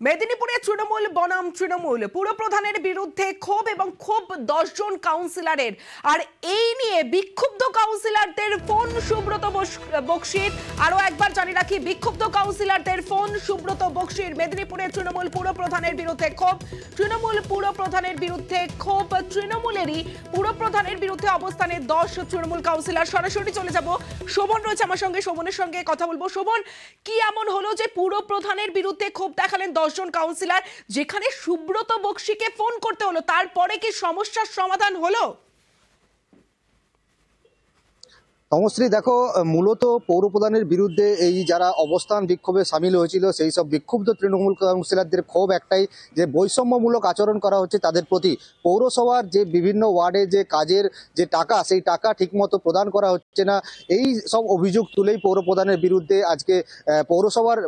মেদিনীপুরে তৃণমূল বনাম তৃণমূল পুরপ্রধানের বিরুদ্ধে ক্ষোভ এবং ক্ষোভ 10 জন কাউন্সিলরের। আর এই নিয়ে বিক্ষুব্ধ কাউন্সিলরদের ফোন সুব্রত বক্সির। আরো একবার জানি রাখি, বিক্ষুব্ধ কাউন্সিলরদের ফোন সুব্রত বক্সির। মেদিনীপুরে তৃণমূল পুরপ্রধানের বিরুদ্ধে ক্ষোভ, তৃণমূল পুরপ্রধানের বিরুদ্ধে ক্ষোভ, তৃণমূলেরই পুরপ্রধানের বিরুদ্ধে অবস্থানে 10 তৃণমূল কাউন্সিলর। সরাসরি চলে যাব, শোভন রয়েছে আমার সঙ্গে, শোভনের সঙ্গে কথা বলবো। শোভন, কি এমন হলো যে পুরপ্রধানের বিরুদ্ধে ক্ষোভ দেখালেন 10 জন কাউন্সিলর, যেখানে সুব্রত বক্সিকে ফোন করতে হলো? তারপরে কি সমস্যার সমাধান হলো? তমশ্রী, দেখো, মূলত পৌরপ্রধানের বিরুদ্ধে এই যারা অবস্থান বিক্ষোভে সামিল হয়েছিল সেই সব বিক্ষুব্ধ তৃণমূল কাউন্সিলরদের ক্ষোভ একটাই, যে বৈষম্যমূলক আচরণ করা হচ্ছে তাদের প্রতি। পৌরসভার যে বিভিন্ন ওয়ার্ডে যে কাজের যে টাকা, সেই টাকা ঠিকমতো প্রদান করা হচ্ছে না, এই সব অভিযোগ তুলেই পৌরপ্রধানের বিরুদ্ধে আজকে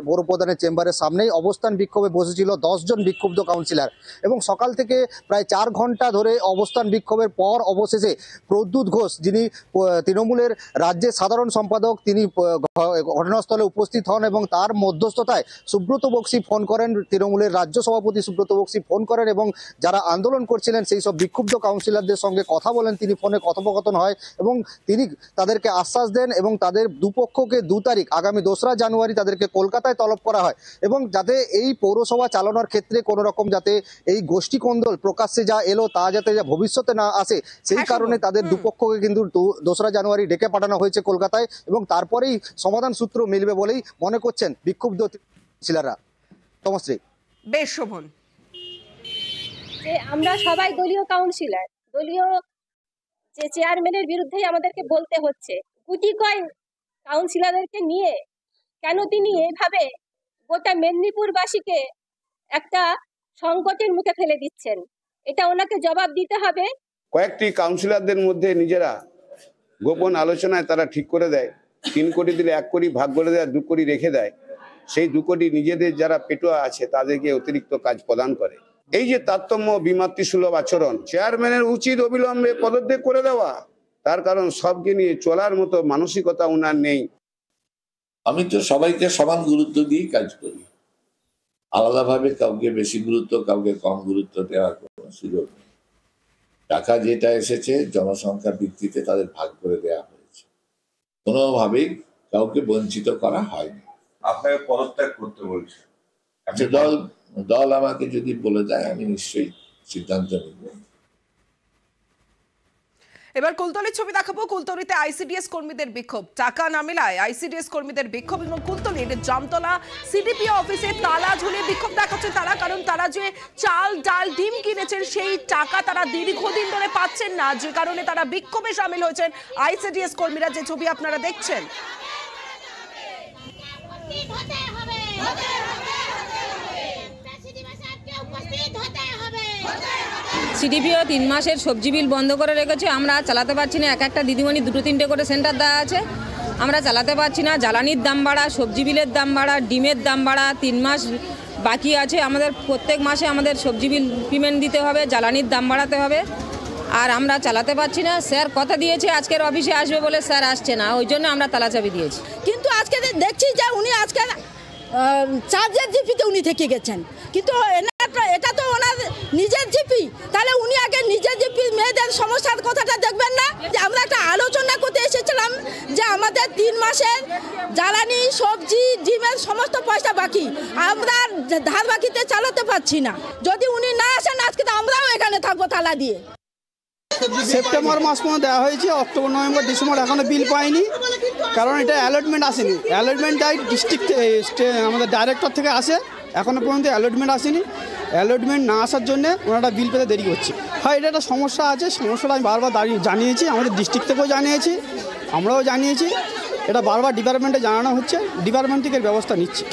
পৌরপ্রধানের চেম্বারের সামনেই অবস্থান বিক্ষোভে বসেছিল 10 জন বিক্ষুব্ধ কাউন্সিলর। এবং সকাল থেকে প্রায় 4 ঘন্টা ধরে অবস্থান বিক্ষোভের পর অবশেষে প্রদ্যুৎ ঘোষ, যিনি তৃণমূলের রাজ্যের সাধারণ সম্পাদক, তিনি ঘটনাস্থলে উপস্থিত হন এবং তার মধ্যস্থতায় সুব্রত বক্সি ফোন করেন, তৃণমূলের রাজ্য সভাপতি সুব্রত বক্সি ফোন করেন এবং যারা আন্দোলন করছিলেন সেই সব বিক্ষুব্ধ কাউন্সিলরদের সঙ্গে কথা বলেন তিনি। ফোনে কথোপকথন হয় এবং তিনি তাদেরকে আশ্বাস দেন এবং তাদের দুপক্ষকে 2 তারিখ আগামী 2রা জানুয়ারি তাদেরকে কলকাতায় তলব করা হয়, এবং যাতে এই পৌরসভা চালানোর ক্ষেত্রে কোনো রকম যাতে এই গোষ্ঠী কোন্দল প্রকাশ্যে যা এলো তা যাতে ভবিষ্যতে না আসে, সেই কারণে তাদের দুপক্ষকে কিন্তু 2রা জানুয়ারি ডেকে পাঠানো হয়েছে কলকাতায়, এবং তারপরেই সমাধান সূত্র মিলবে বলেই মনে করছেন বিক্ষুব্ধ কাউন্সিলররা। তমশ্রী, বেশ শোভন, যে আমরা সবাই দলীয় কাউন্সিলর, দলীয় যে চেয়ারম্যানের বিরুদ্ধেই আমাদেরকে বলতে হচ্ছে। গুটি কয় কাউন্সিলরদেরকে নিয়ে কেন তিনি এভাবে গোটা মেদিনীপুরবাসীকে একটা সংকটের মুখে ফেলে দিচ্ছেন? এটা ওনাকে জবাব দিতে হবে। কয়েকটি কাউন্সিলরদের মধ্যে নিজেরা গোপন আলোচনায় তারা ঠিক করে দেয় 3 কোটি দিলে 1 কোটি ভাগ করে দেয়, 2 কোটি রেখে দেয়। সেই 2 কোটি নিজেদের যারা পেটুয়া আছে তাদেরকে অতিরিক্ত কাজ প্রদান করে। এই যে তারতম্য, বিমাতৃসুলভ আচরণ, চেয়ারম্যানের উচিত অবিলম্বে পদত্যাগ করে দেওয়া। তার কারণ সবকে নিয়ে চলার মতো মানসিকতা উনার নেই। আমি তো সবাইকে সমান গুরুত্ব দিয়ে কাজ করি, আলাদাভাবে কাউকে বেশি গুরুত্ব কাউকে কম গুরুত্ব দেওয়ার কোনো সুযোগ নেই। টাকা যেটা এসেছে জনসংখ্যার ভিত্তিতে তাদের ভাগ করে দেওয়া হয়েছে, কোনোভাবেই কাউকে বঞ্চিত করা হয়নি। আপনাকে পদত্যাগ করতে বলছে দল আমাকে যদি বলে দেয় আমি নিশ্চয়ই সিদ্ধান্ত নিব। এবার কুলতলির ছবি দেখাবো। কুলতলিতে আইসিডিএস কর্মীদের বিক্ষোভ, টাকা না মেলায় আইসিডিএস কর্মীদের বিক্ষোভ, এবং কুলতলির জামতলা সিডিপিও অফিসে তালা ঝুলিয়ে বিক্ষোভ দেখাচ্ছে তারা। কারণ তারা যে চাল ডাল ডিম কিনেছেন সেই টাকা তারা দীর্ঘদিন ধরে পাচ্ছেন না, যে কারণে তারা বিক্ষোভে সামিল হয়েছেন আইসিডিএস কর্মীরা, যে ছবি আপনারা দেখছেন। সিডিপিও 3 মাসের সবজি বিল বন্ধ করে রেখেছে, আমরা চালাতে পারছি না। একটা দিদিমণি 2-3টে করে সেন্টার দেওয়া আছে, আমরা চালাতে পারছি না। জ্বালানির দাম বাড়া, সবজি বিলের দাম বাড়া, ডিমের দাম বাড়া, 3 মাস বাকি আছে আমাদের। প্রত্যেক মাসে আমাদের সবজি বিল পেমেন্ট দিতে হবে, জ্বালানির দাম বাড়াতে হবে, আর আমরা চালাতে পারছি না। স্যার কথা দিয়েছে আজকের অফিসে আসবে বলে, স্যার আসছে না, ওই জন্য আমরা তালাচাবি দিয়েছি। কিন্তু আজকে দেখছি যে উনি আজকে চার্জের জিপিতে উনি থেকে গেছেন, কিন্তু এটা তো ওনার নিজের জিপি, তাহলে উনি আগে নিজের জিপি মেয়েদের সমস্যার কথাটা দেখবেন না? যে আমরা একটা আলোচনা করতে এসেছিলাম যে আমাদের 3 মাসের জ্বালানি, সবজি, ডিমের সমস্ত পয়সা বাকি, আমরা ধার বাকিতে চালাতে পারছি না। যদি উনি না আসেন আজকে তো আমরাও এখানে থাকবো তালা দিয়ে। সেপ্টেম্বর মাস পর্যন্ত দেওয়া হয়েছে, অক্টোবর নভেম্বর ডিসেম্বর এখনো বিল পাইনি, কারণ এটা অ্যালটমেন্ট আসেনি। অ্যালটমেন্ট ডিস্ট্রিক্ট আমাদের ডাইরেক্টর থেকে আসে, এখনো পর্যন্ত অ্যালটমেন্ট আসেনি। অ্যালটমেন্ট না আসার জন্য ওনারা বিল পেতে দেরি করছে। হয় এটা একটা সমস্যা আছে, সমস্যাটা আমি বারবার জানিয়েছি, আমাদের ডিস্ট্রিক্ট থেকেও জানিয়েছি, আমরাও জানিয়েছি, এটা বারবার ডিপার্টমেন্টে জানানো হচ্ছে, ডিপার্টমেন্ট থেকে ব্যবস্থা নিচ্ছে।